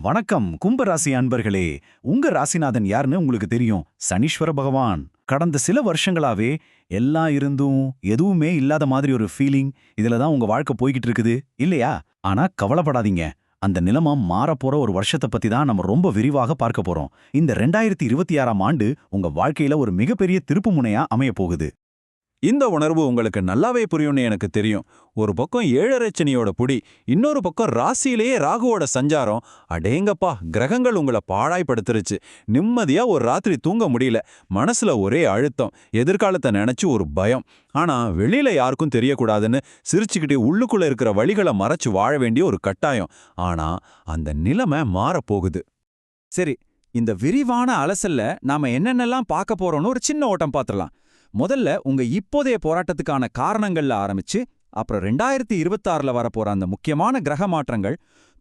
வணக்கம் கும்பராசி அன்பர்களே. உங்க ராசிநாதன் யாருன்னு உங்களுக்கு தெரியும். சனீஸ்வர பகவான். கடந்த சில வருஷங்களாவே எல்லாம் இருந்தும் எதுவுமே இல்லாத மாதிரி ஒரு ஃபீலிங். இதுல தான் உங்க வாழ்க்கை போய்கிட்டு இருக்குது இல்லையா? ஆனா கவலைப்படாதீங்க. அந்த நிலைமை மாறப்போற ஒரு வருஷத்தை பத்தி தான் நம்ம ரொம்ப விரிவாக பார்க்க போறோம். இந்த 2026ஆம் ஆண்டு உங்க வாழ்க்கையில ஒரு மிகப்பெரிய திருப்பு முனையா அமைய போகுது. இந்த உணர்வு உங்களுக்கு நல்லாவே புரியும்னு எனக்கு தெரியும். ஒரு பக்கம் ஏழரைச்சனியோட புடி, இன்னொரு பக்கம் ராசியிலேயே ராகுவோட சஞ்சாரம். அடேங்கப்பா, கிரகங்கள் உங்களை பாழாய்படுத்துருச்சு. நிம்மதியா ஒரு ராத்திரி தூங்க முடியல. மனசுல ஒரே அழுத்தம், எதிர்காலத்தை நினைச்சு ஒரு பயம். ஆனா வெளியில யாருக்கும் தெரியக்கூடாதுன்னு சிரிச்சுக்கிட்டே உள்ளுக்குள்ள இருக்கிற வழிகளை மறைச்சு வாழ வேண்டிய ஒரு கட்டாயம். ஆனா அந்த நிலைமை மாறப்போகுது. சரி, இந்த விரிவான அலசல்ல நாம என்னென்னலாம் பார்க்க போறோம்னு ஒரு சின்ன ஓட்டம் பார்த்துடலாம். முதல்ல உங்க இப்போதைய போராட்டத்துக்கான காரணங்கள்ல ஆரம்பிச்சு, அப்புறம் 2026ல வரப்போற அந்த முக்கியமான கிரக மாற்றங்கள்,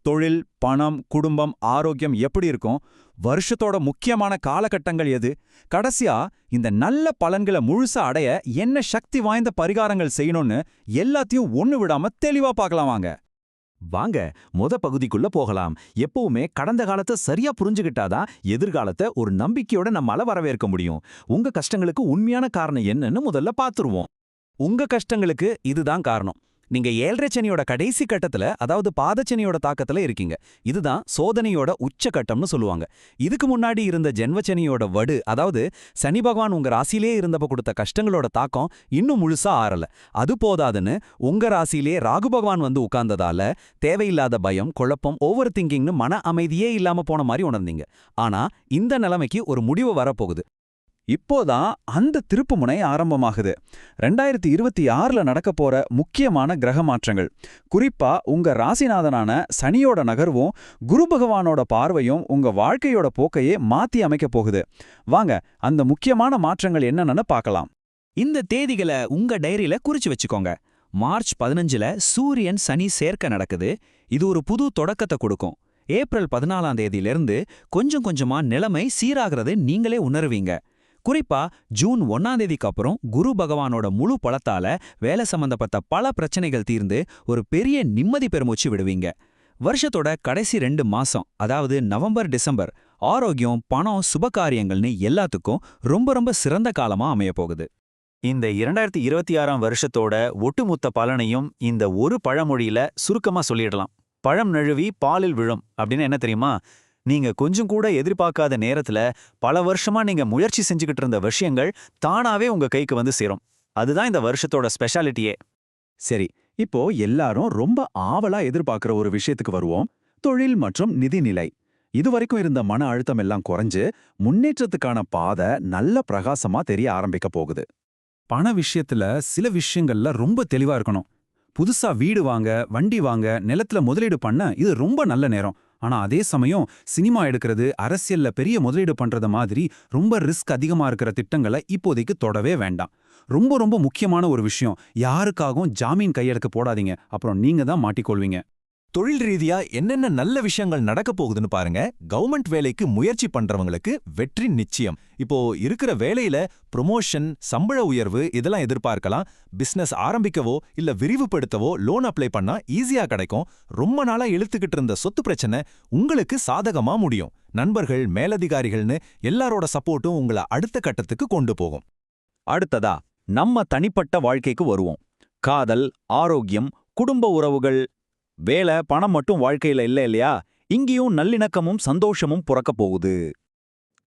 தொழில், பணம், குடும்பம், ஆரோக்கியம் எப்படி இருக்கும், வருஷத்தோட முக்கியமான காலகட்டங்கள் எது, கடைசியா இந்த நல்ல பலன்களை முழுசா அடைய என்ன சக்தி வாய்ந்த பரிகாரங்கள் செய்யணும்னு எல்லாத்தையும் ஒண்ணு விடாம தெளிவா பார்க்கலாம் வாங்க. வாங்க பகுதிக்குள்ள போகலாம். எப்பவுமே கடந்த காலத்தை சரியா புரிஞ்சுகிட்டாதான் எதிர்காலத்தை ஒரு நம்பிக்கையோட நம்மால வரவேற்க முடியும். உங்க கஷ்டங்களுக்கு உண்மையான காரணம் என்னன்னு முதல்ல பாத்துருவோம். உங்க கஷ்டங்களுக்கு இதுதான் காரணம். நீங்க 7.5 சனியோட கடைசி கட்டத்துல, அதாவது பாதச்சனியோட தாக்கத்துல இருக்கீங்க. இதுதான் சோதனையோட உச்சகட்டம்னு சொல்லுவாங்க. இதுக்கு முன்னாடி இருந்த ஜென்மச்சனியோட வடு, அதாவது சனி பகவான் உங்க ராசியிலே இருந்தப்ப கொடுத்த கஷ்டங்களோட தாக்கம் இன்னும் முழுசா ஆறல. அது போதாதுன்னு உங்க ராசியிலே ராகு பகவான் வந்து உட்கார்ந்ததால தேவையில்லாத பயம், குழப்பம், ஓவர் திங்கிங்னு மன அமைதியே இல்லாம போன மாதிரி உணர்ந்தீங்க. ஆனா இந்த நிலைமைக்கு ஒரு முடிவு வரப்போகுது. இப்போதான் அந்த திருப்புமுனை ஆரம்பமாகுது. 2026ல நடக்க போற முக்கியமான கிரக மாற்றங்கள், குறிப்பா உங்க ராசிநாதனான சனியோட நகர்வும் குரு பகவானோட பார்வையும் உங்க வாழ்க்கையோட போக்கையே மாத்தி அமைக்க போகுது. வாங்க அந்த முக்கியமான மாற்றங்கள் என்னன்னு பார்க்கலாம். இந்த தேதிகளை உங்க டைரியில குறிச்சு வச்சுக்கோங்க. மார்ச் 15ல சூரியன் சனி சேர்க்க நடக்குது. இது ஒரு புது தொடக்கத்தை கொடுக்கும். ஏப்ரல் 14ஆம் தேதியிலிருந்து கொஞ்சம் கொஞ்சமா நிலைமை சீராகிறதை நீங்களே உணருவீங்க. குறிப்பா ஜூன் 1ஆம் தேதிக்கு அப்புறம் குரு பகவானோட முழு பலத்தால வேலை சம்பந்தப்பட்ட பல பிரச்சனைகள் தீர்ந்து ஒரு பெரிய நிம்மதி பெருமூச்சு விடுவீங்க. வருஷத்தோட கடைசி 2 மாசம், அதாவது நவம்பர் டிசம்பர், ஆரோக்கியம், பணம், சுபகாரியங்கள்னு எல்லாத்துக்கும் ரொம்ப ரொம்ப சிறந்த காலமா அமைய போகுது. இந்த 2026ஆம் வருஷத்தோட ஒட்டுமொத்த பலனையும் இந்த ஒரு பழமொழியில சுருக்கமா சொல்லிடலாம். பழம் நழுவி பாலில் விழும் அப்படின்னு என்ன தெரியுமா? நீங்க கொஞ்சம் கூட எதிர்பார்க்காத நேரத்துல பல வருஷமா நீங்க முயற்சி செஞ்சுக்கிட்டு இருந்த விஷயங்கள் தானாவே உங்க கைக்கு வந்து சேரும். அதுதான் இந்த வருஷத்தோட ஸ்பெஷாலிட்டியே. சரி, இப்போ எல்லாரும் ரொம்ப ஆவலா எதிர்பார்க்கிற ஒரு விஷயத்துக்கு வருவோம். தொழில் மற்றும் நிதிநிலை. இதுவரைக்கும் இருந்த மன அழுத்தம் எல்லாம் குறைஞ்சு முன்னேற்றத்துக்கான பாதை நல்ல பிரகாசமா தெரிய ஆரம்பிக்க போகுது. பண விஷயத்துல சில விஷயங்கள்ல ரொம்ப தெளிவா இருக்கணும். புதுசா வீடு வாங்க, வண்டி வாங்க, நிலத்துல முதலீடு பண்ண இது ரொம்ப நல்ல நேரம். ஆனா அதே சமயம் சினிமா எடுக்கிறது, அரசியல்ல பெரிய முதலீடு பண்றத மாதிரி ரொம்ப ரிஸ்க் அதிகமா இருக்கிற திட்டங்களை இப்போதைக்கு தொடவே வேண்டாம். ரொம்ப ரொம்ப முக்கியமான ஒரு விஷயம், யாருக்காகவும் ஜாமீன் கையெழுத்து போடாதீங்க. அப்புறம் நீங்க தான் மாட்டிக்கொள்வீங்க. தொழில் ரீதியா என்னென்ன நல்ல விஷயங்கள் நடக்க போகுதுன்னு பாருங்க. கவர்மெண்ட் வேலைக்கு முயற்சி பண்றவங்களுக்கு வெற்றி நிச்சயம். இப்போ இருக்கிற வேலையில ப்ரொமோஷன், சம்பள உயர்வு இதெல்லாம் எதிர்பார்க்கலாம். பிசினஸ் ஆரம்பிக்கவோ இல்ல விரிவுபடுத்தவோ லோன் அப்ளை பண்ணா ஈஸியா கிடைக்கும். ரொம்ப நாளா இழுத்துக்கிட்டு இருந்த சொத்து பிரச்சனை உங்களுக்கு சாதகமா முடியும். நண்பர்கள், மேலதிகாரிகள்னு எல்லாரோட சப்போர்ட்டும் உங்களை அடுத்த கட்டத்துக்கு கொண்டு போகும். அடுத்ததா நம்ம தனிப்பட்ட வாழ்க்கைக்கு வருவோம். காதல், ஆரோக்கியம், குடும்ப உறவுகள், வேலை, பணம் மட்டும் வாழ்க்கையில இல்லையா? இங்கேயும் நல்லிணக்கமும் சந்தோஷமும் புறக்க போகுது.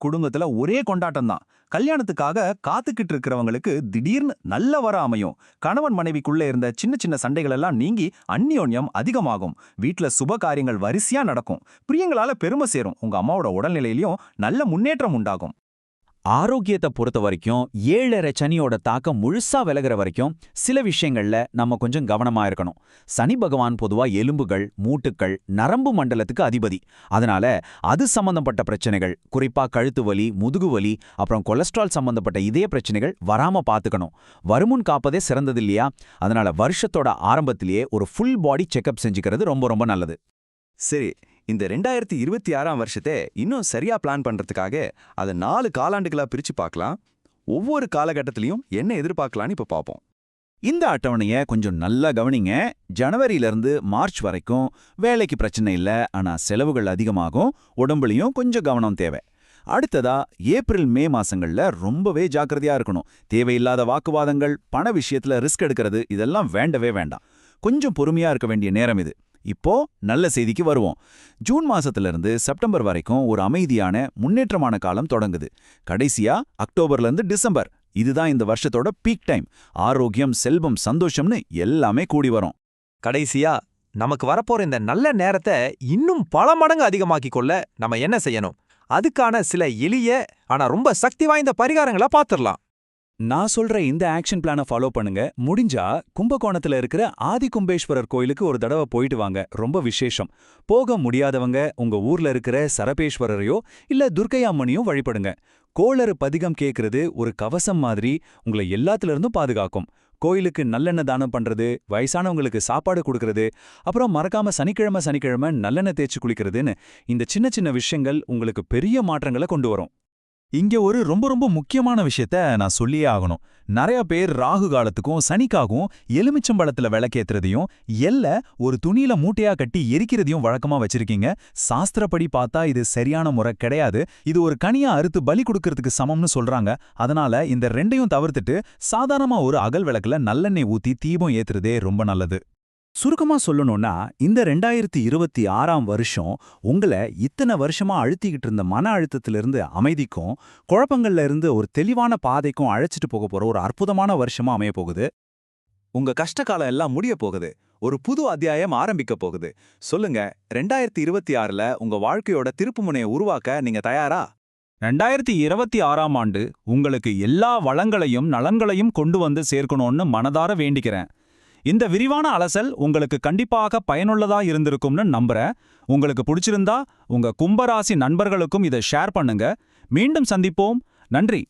குடும்பத்துல ஒரே கொண்டாட்டம் தான். கல்யாணத்துக்காக காத்துக்கிட்டு இருக்கிறவங்களுக்கு திடீர்னு நல்ல வர அமையும். கணவன் மனைவிக்குள்ள இருந்த சின்ன சின்ன சண்டைகள் எல்லாம் நீங்கி அந்நியோன்யம் அதிகமாகும். வீட்டுல சுப காரியங்கள் வரிசையா நடக்கும். பிரியங்களால பெருமை சேரும். உங்க அம்மாவோட உடல்நிலையிலயும் நல்ல முன்னேற்றம் உண்டாகும். ஆரோக்கியத்தை பொறுத்த வரைக்கும் 7.5 சனியோட தாக்கம் முழுசா விலகிற வரைக்கும் சில விஷயங்கள்ல நம்ம கொஞ்சம் கவனமா இருக்கணும். சனி பகவான் பொதுவா எலும்புகள், மூட்டுக்கள், நரம்பு மண்டலத்துக்கு அதிபதி. அதனால அது சம்பந்தப்பட்ட பிரச்சனைகள், குறிப்பா கழுத்து வலி, முதுகு வலி, அப்புறம் கொலஸ்ட்ரால் சம்பந்தப்பட்ட இதய பிரச்சனைகள் வராம பாத்துக்கணும். வருமுன் காப்பதே சிறந்தது இல்லையா? அதனால வருஷத்தோட ஆரம்பத்திலேயே ஒரு ஃபுல் பாடி செக்அப் செஞ்சுக்கிறது ரொம்ப ரொம்ப நல்லது. சரி, இந்த 2026ஆம் வருஷத்தை இன்னும் சரியா பிளான் பண்றதுக்காக அதை 4 காலாண்டுகளா பிரிச்சு பார்க்கலாம். ஒவ்வொரு காலகட்டத்திலையும் என்ன எதிர்பார்க்கலான்னு இப்ப பார்ப்போம். இந்த அட்டவணைய கொஞ்சம் நல்லா கவனிங்க. ஜனவரியிலிருந்து மார்ச் வரைக்கும் வேலைக்கு பிரச்சனை இல்ல, ஆனா செலவுகள் அதிகமாகும், உடம்புலயும் கொஞ்சம் கவனம் தேவை. அடுத்ததா ஏப்ரல் மே மாசங்கள்ல ரொம்பவே ஜாக்கிரதையா இருக்கணும். தேவையில்லாத வாக்குவாதங்கள், பண விஷயத்துல ரிஸ்க் எடுக்கிறது இதெல்லாம் வேண்டவே வேண்டாம். கொஞ்சம் பொறுமையா இருக்க வேண்டிய நேரம் இது. இப்போ நல்ல செய்திக்கு வருவோம். ஜூன் மாசத்திலிருந்து செப்டம்பர் வரைக்கும் ஒரு அமைதியான முன்னேற்றமான காலம் தொடங்குது. கடைசியா அக்டோபர்ல இருந்து டிசம்பர், இதுதான் இந்த வருஷத்தோட பீக் டைம். ஆரோக்கியம், செல்வம், சந்தோஷம்னு எல்லாமே கூடி வரும். கடைசியா நமக்கு வரப்போற இந்த நல்ல நேரத்தை இன்னும் பல மடங்கு அதிகமாக்கிக் கொள்ள நம்ம என்ன செய்யணும்? அதுக்கான சில எளிய ஆனா ரொம்ப சக்தி வாய்ந்த பரிகாரங்களா பாத்துரலாம். நான் சொல்ற இந்த ஆக்ஷன் பிளானை ஃபாலோ பண்ணுங்க. முடிஞ்சா கும்பகோணத்துல இருக்கிற ஆதி கும்பேஸ்வரர் கோயிலுக்கு ஒரு தடவை போயிட்டு வாங்க, ரொம்ப விசேஷம். போக முடியாதவங்க உங்க ஊர்ல இருக்கிற சரபேஸ்வரரையோ இல்ல துர்க்கையம்மனையோ வழிபடுங்க. கோளறு பதிகம் கேட்கறது ஒரு கவசம் மாதிரி உங்களை எல்லாத்துல இருந்தும் பாதுகாக்கும். கோயிலுக்கு நல்லெண்ணெய் தானம் பண்றது, வயசானவங்களுக்கு சாப்பாடு கொடுக்கறது, அப்புறம் மறக்காம சனிக்கிழமை நல்லெண்ணெய் தேய்ச்சி குளிக்கிறதுன்னு இந்த சின்ன சின்ன விஷயங்கள் உங்களுக்கு பெரிய மாற்றங்களை கொண்டு வரும். இங்க ஒரு ரொம்ப ரொம்ப முக்கியமான விஷயத்த நான் சொல்லியே ஆகணும். நிறைய பேர் ராகு காலத்துக்கும் சனிக்காகவும் எலுமிச்சம்பழத்துல விளக்கேத்துறதையும் ஒரு துணியில மூட்டையா கட்டி எரிக்கிறதையும் வழக்கமா வச்சிருக்கீங்க. சாஸ்திரப்படி பார்த்தா இது சரியான முறை கிடையாது. இது ஒரு கனியா அறுத்து பலி கொடுக்கறதுக்கு சமம்னு சொல்றாங்க. அதனால இந்த ரெண்டையும் தவிர்த்துட்டு சாதாரணமா ஒரு அகல் விளக்குல நல்லெண்ணெய் ஊத்தி தீபம் ஏத்துறதே ரொம்ப நல்லது. சுருக்கமா சொல்லணும்னா, இந்த 2026ஆம் வருஷம் உங்களை இத்தனை வருஷமா அழுத்திக்கிட்டு இருந்த மன அழுத்தத்திலிருந்து அமைதிக்கும், குழப்பங்கள்ல இருந்து ஒரு தெளிவான பாதைக்கும் அழைச்சிட்டு போக போற ஒரு அற்புதமான வருஷமா அமைய போகுது. உங்க கஷ்டகாலம் எல்லாம் முடிய போகுது. ஒரு புது அத்தியாயம் ஆரம்பிக்க போகுது. சொல்லுங்க, 2026ல உங்க வாழ்க்கையோட திருப்புமுனையை உருவாக்க நீங்க தயாரா? 2026ஆம் ஆண்டு உங்களுக்கு எல்லா வளங்களையும் நலன்களையும் கொண்டு வந்து சேர்க்கணும்னு மனதார வேண்டிக்கிறேன். இந்த விரிவான அலசல் உங்களுக்கு கண்டிப்பாக பயனுள்ளதா இருந்திருக்கும்னு நம்புறேன். உங்களுக்கு பிடிச்சிருந்தா உங்க கும்பராசி நண்பர்களுக்கும் இதை ஷேர் பண்ணுங்க. மீண்டும் சந்திப்போம். நன்றி.